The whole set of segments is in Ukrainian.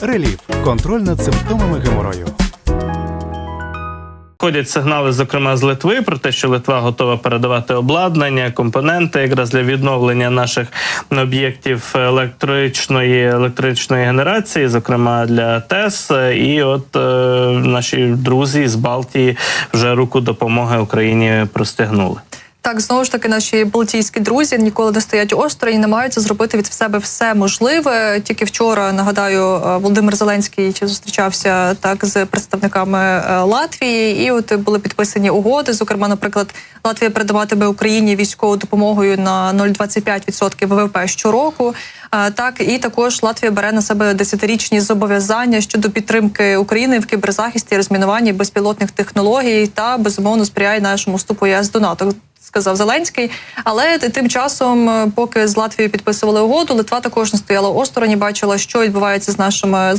Реліф – контроль над симптомами геморою. Ходять сигнали, зокрема, з Литви, про те, що Литва готова передавати обладнання, компоненти якраз для відновлення наших об'єктів електричної генерації, зокрема для ТЕС. І от наші друзі з Балтії вже руку допомоги Україні простягнули. Так, знову ж таки, наші балтійські друзі ніколи не стоять осторонь і намагаються зробити від себе все можливе. Тільки вчора, нагадаю, Володимир Зеленський зустрічався так з представниками Латвії, і от були підписані угоди. Зокрема, наприклад, Латвія передаватиме Україні військову допомогою на 0,25% ВВП щороку. Так, і також Латвія бере на себе 10-річні зобов'язання щодо підтримки України в кіберзахисті, розмінуванні безпілотних технологій та, безумовно, сприяє нашому вступу ЄС до НАТО, сказав Зеленський. Але тим часом, поки з Латвією підписували угоду, Литва також не стояла осторонь, бачила, що відбувається з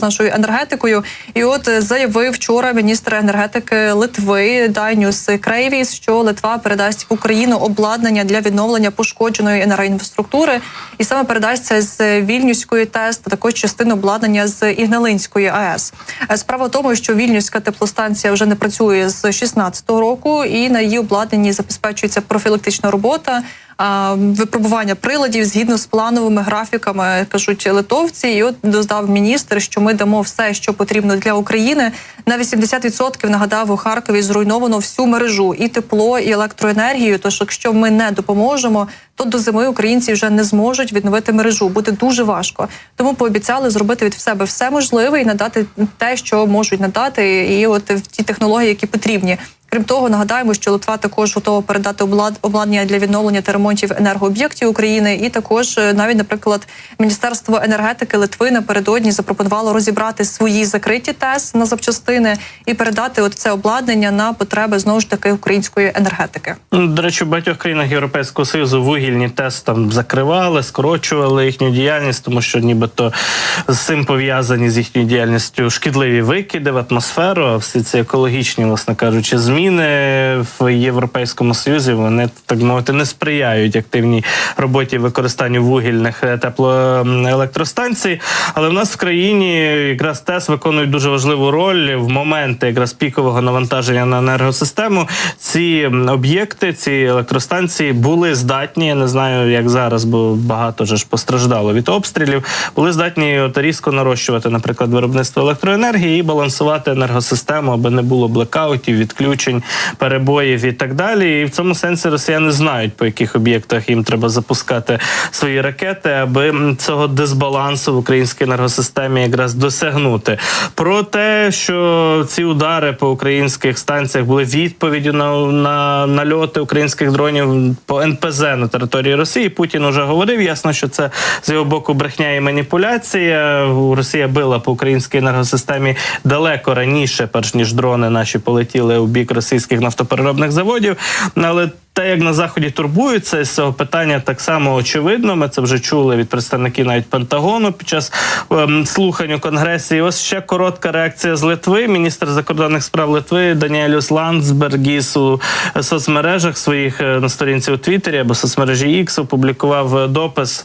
нашою енергетикою. І от заявив вчора міністр енергетики Литви Дайнюс Крейвіс, що Литва передасть в Україну обладнання для відновлення пошкодженої енергоінфраструктури. І саме передасться з Вільнюської ТЕС, та також частину обладнання з Ігналинської АЕС. Справа в тому, що Вільнюська теплостанція вже не працює з 2016 року, і на її обладнанні забезпечується профілактична робота, випробування приладів згідно з плановими графіками, кажуть литовці. І от додав міністр, що ми дамо все, що потрібно для України. На 80%, нагадав, у Харкові зруйновано всю мережу, і тепло, і електроенергію. Тож, якщо ми не допоможемо, то до зими українці вже не зможуть відновити мережу. Буде дуже важко. Тому пообіцяли зробити від себе все можливе і надати те, що можуть надати, і от в ті технології, які потрібні. Крім того, нагадаємо, що Литва також готова передати обладнання для відновлення та ремонтів енергооб'єктів України. І також навіть, наприклад, Міністерство енергетики Литви напередодні запропонувало розібрати свої закриті ТЕС на запчастини і передати от це обладнання на потреби, знову ж таки, української енергетики. До речі, в багатьох країнах Європейського Союзу вугільні ТЕС там закривали, скорочували їхню діяльність, тому що нібито з цим пов'язані з їхньою діяльністю шкідливі викиди в атмосферу, а всі ці екологічні, власне кажучи, зміни в Європейському Союзі, вони, так мовити, не сприяють активній роботі використанню вугільних теплоелектростанцій. Але в нас в країні якраз ТЕС виконують дуже важливу роль в моменти якраз пікового навантаження на енергосистему. Ці об'єкти, ці електростанції були здатні, я не знаю, як зараз, бо багато ж постраждало від обстрілів, були здатні от різко нарощувати, наприклад, виробництво електроенергії і балансувати енергосистему, аби не було блекаутів, відключень, перебоїв і так далі. І в цьому сенсі росіяни знають, по яких об'єктах їм треба запускати свої ракети, аби цього дисбалансу в українській енергосистемі якраз досягнути. Про те, що ці удари по українських станціях були відповіддю на нальоти українських дронів по НПЗ на території Росії, Путін уже говорив. Ясно, що це з його боку брехня і маніпуляція. Росія била по українській енергосистемі далеко раніше, перш ніж дрони наші полетіли у бік російських нафтопереробних заводів. Але те, як на Заході турбуються з цього питання, так само очевидно. Ми це вже чули від представників навіть Пентагону під час слухань у Конгресі. І ось ще коротка реакція з Литви. Міністр закордонних справ Литви Даніелюс Ландсбергіс у соцмережах своїх на сторінці у Твіттері або соцмережі X опублікував допис,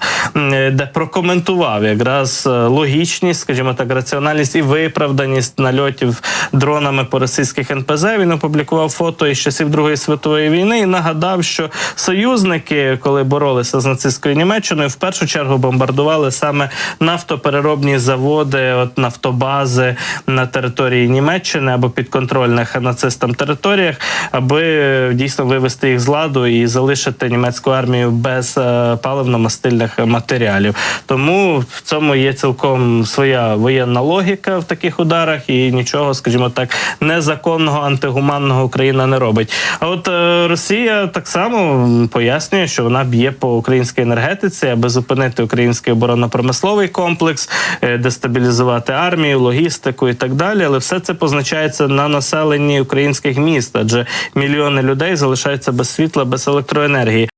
де прокоментував якраз логічність, скажімо так, раціональність і виправданість нальотів дронами по російських НПЗ. Він опублікував фото із часів Другої світової війни і нагадав, що союзники, коли боролися з нацистською Німеччиною, в першу чергу бомбардували саме нафтопереробні заводи, от нафтобази на території Німеччини або підконтрольних нацистам територіях, аби дійсно вивести їх з ладу і залишити німецьку армію без паливно-мастильних матеріалів. Тому в цьому є цілком своя воєнна логіка в таких ударах, і нічого, скажімо так, незаконного, антигуманного Україна не робить. А от Росія так само пояснює, що вона б'є по українській енергетиці, аби зупинити український оборонно-промисловий комплекс, дестабілізувати армію, логістику і так далі. Але все це позначається на населенні українських міст, адже мільйони людей залишаються без світла, без електроенергії.